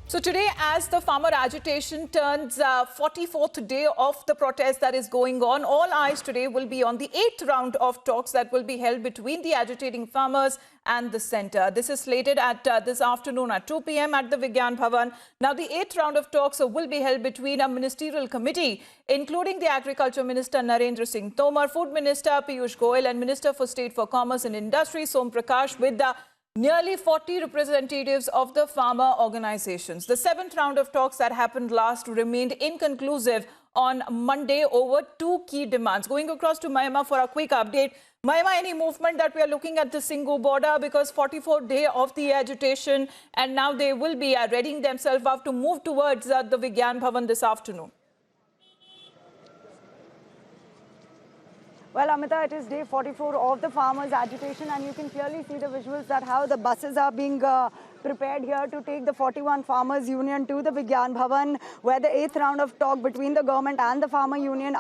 So today, as the farmer agitation turns 44th day of the protest that is going on, all eyes today will be on the 8th round of talks that will be held between the agitating farmers and the centre. This is slated at this afternoon at 2 p.m. at the Vigyan Bhavan. Now, the 8th round of talks will be held between a ministerial committee, including the Agriculture Minister Narendra Singh Tomar, Food Minister Piyush Goyal and Minister for State for Commerce and Industry Som Prakash, with the nearly 40 representatives of the farmer organizations. The 7th round of talks that happened last remained inconclusive on Monday over two key demands. Going across to Mahima for a quick update. Mahima, any movement that we are looking at the Singhu border, because 44th day of the agitation, and now they will be readying themselves up to move towards the Vigyan Bhavan this afternoon. Well, Amita, it is day 44 of the farmers' agitation, and you can clearly see the visuals that how the buses are being prepared here to take the 41 Farmers Union to the Vigyan Bhavan, where the 8th round of talk between the government and the Farmer Union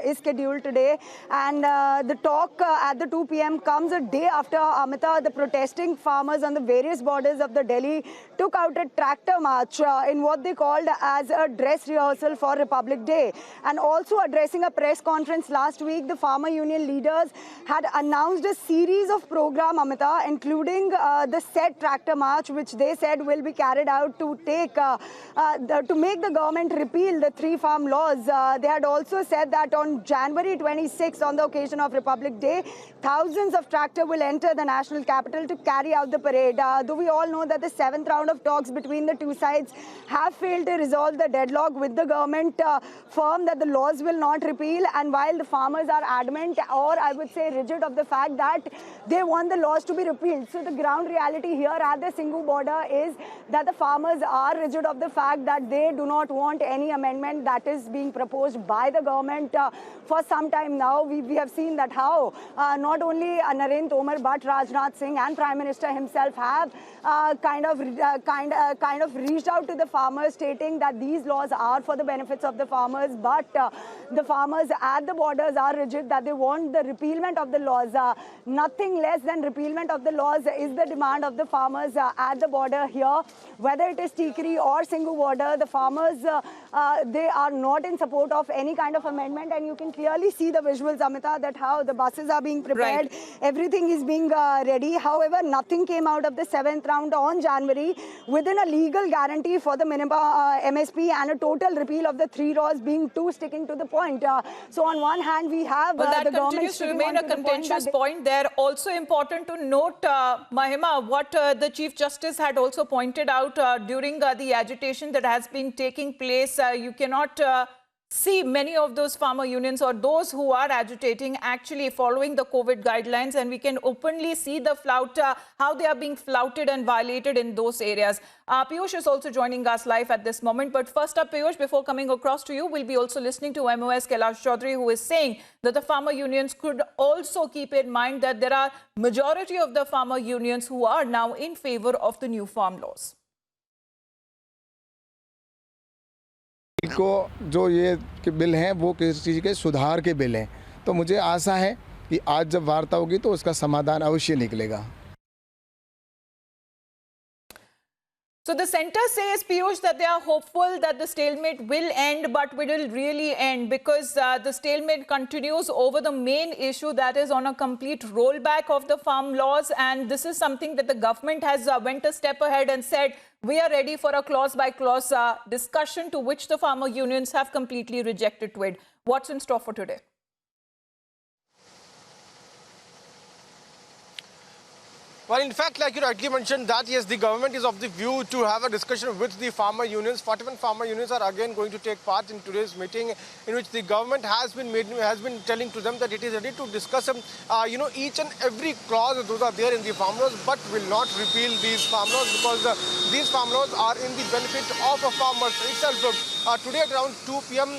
is scheduled today. And the talk at the 2 p.m. comes a day after, Amita, the protesting farmers on the various borders of the Delhi took out a tractor march in what they called as a dress rehearsal for Republic Day. And also addressing a press conference last week, the Farmer Union leaders had announced a series of programs, Amita, including the said tractor march, which they said will be carried out to take to make the government repeal the 3 farm laws. They had also said that on January 26, on the occasion of Republic Day, thousands of tractors will enter the national capital to carry out the parade. Though we all know that the 7th round of talks between the two sides have failed to resolve the deadlock, with the government firm that the laws will not repeal, and while the farmers are adamant, or I would say rigid, of the fact that they want the laws to be repealed. So the ground reality here at the Singhu border is that the farmers are rigid of the fact that they do not want any amendment that is being proposed by the government. For some time now, we have seen that how not only Narendra Tomar but Rajnath Singh and Prime Minister himself have kind of reached out to the farmers, stating that these laws are for the benefits of the farmers, but the farmers at the borders are rigid that they want the repealment of the laws. Nothing less than repealment of the laws is the demand of the farmers at the border here. Whether it is Tikri or Singhu border, the farmers, they are not in support of any kind of amendment, and you can clearly see the visuals, Amita, that how the buses are being prepared, right. Everything is being ready. However, nothing came out of the 7th round on January within a legal guarantee for the minimum MSP and a total repeal of the 3 laws, being two sticking to the point. So on one hand, we have that the continues to remain a contentious point there. Also important to note, Mahima, what the Chief Justice had also pointed out during the agitation that has been taking place. You cannot see many of those farmer unions or those who are agitating actually following the COVID guidelines, and we can openly see the flout, how they are being flouted and violated in those areas. Piyush is also joining us live at this moment. But first up, Piyush, before coming across to you, we'll be also listening to MOS Kailash Chaudhary, who is saying that the farmer unions could also keep in mind that there are majority of the farmer unions who are now in favor of the new farm laws. को जो ये bill हैं वो किसी चीज़ के सुधार के bill हैं, तो मुझे आशा है कि आज जब वार्ता होगी तो उसका समाधान अवश्य निकलेगा. So the centre says, Piyush, that they are hopeful that the stalemate will end, but will it really end? Because the stalemate continues over the main issue, that is on a complete rollback of the farm laws. And this is something that the government has went a step ahead and said, we are ready for a clause-by-clause discussion, to which the farmer unions have completely rejected to it. What's in store for today? Well, in fact, like you rightly mentioned, that yes, the government is of the view to have a discussion with the farmer unions. 41 farmer unions are again going to take part in today's meeting, in which the government has been telling to them that it is ready to discuss, each and every clause those are there in the farm laws, but will not repeal these farm laws, because these farm laws are in the benefit of farmers itself. today at around 2 p.m.,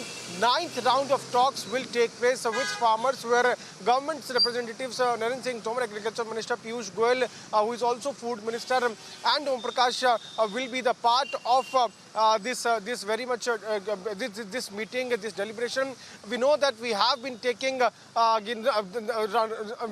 9th round of talks will take place with farmers, where government's representatives, Narendra Singh Tomar, Agriculture Minister Piyush Goyal, who is also Food Minister, and Om Prakash will be the part of this very much this meeting, this deliberation. We know that we have been taking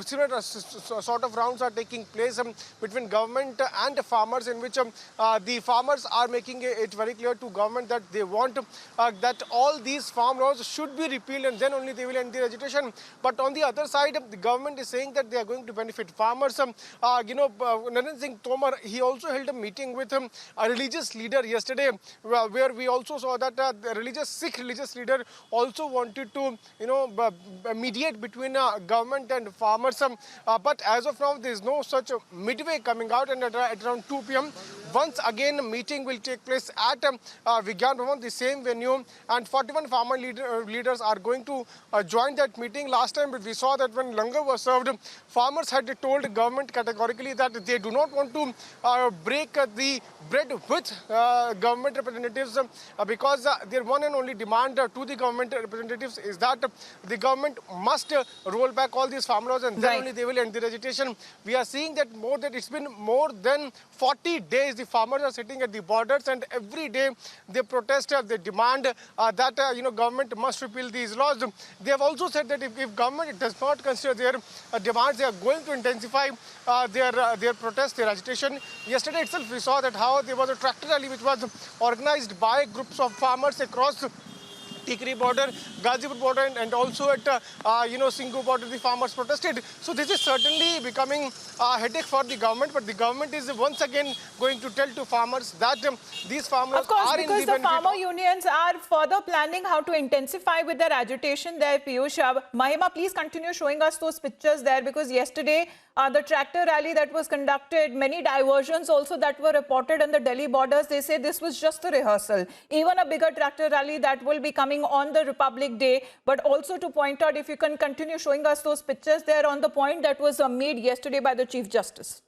similar sort of rounds are taking place between government and farmers, in which the farmers are making it very clear to government that they want that all these farm laws should be repealed, and then only they will end the agitation. But on the other side, the government is saying that they are going to benefit farmers. Narendra Singh Tomar, he also held a meeting with a religious leader yesterday, where we also saw that the Sikh religious leader also wanted to, mediate between government and farmers. But as of now, there is no such midway coming out, and at around 2 p.m., once again, a meeting will take place at Vigyan Bhavan, the same venue, and 41 farmer leaders are going to join that meeting. Last time we saw that when langar was served, farmers had told government categorically that they do not want to break the bread with government representatives, because their one and only demand to the government representatives is that the government must roll back all these farm laws, and then only they will end the agitation. We are seeing that it's been more than 40 days the farmers are sitting at the borders, and every day they protest, they demand that government must repeal these laws. They have also said that if government does not consider their demands, they are going to intensify their protest, their agitation. Yesterday itself we saw that how there was a tractor rally which was organized by groups of farmers across Tikri border, Gazipur border, and also at Singhu border, the farmers protested. So this is certainly becoming a headache for the government, but the government is once again going to tell to farmers that these farmers of course, are because in the the farmer unions are further planning how to intensify with their agitation there, Piyush. Mahima, please continue showing us those pictures there, because yesterday the tractor rally that was conducted, many diversions also that were reported on the Delhi borders, they say this was just a rehearsal. Even a bigger tractor rally that will be coming on the Republic Day. But also to point out, if you can continue showing us those pictures there on the point that was made yesterday by the Chief Justice.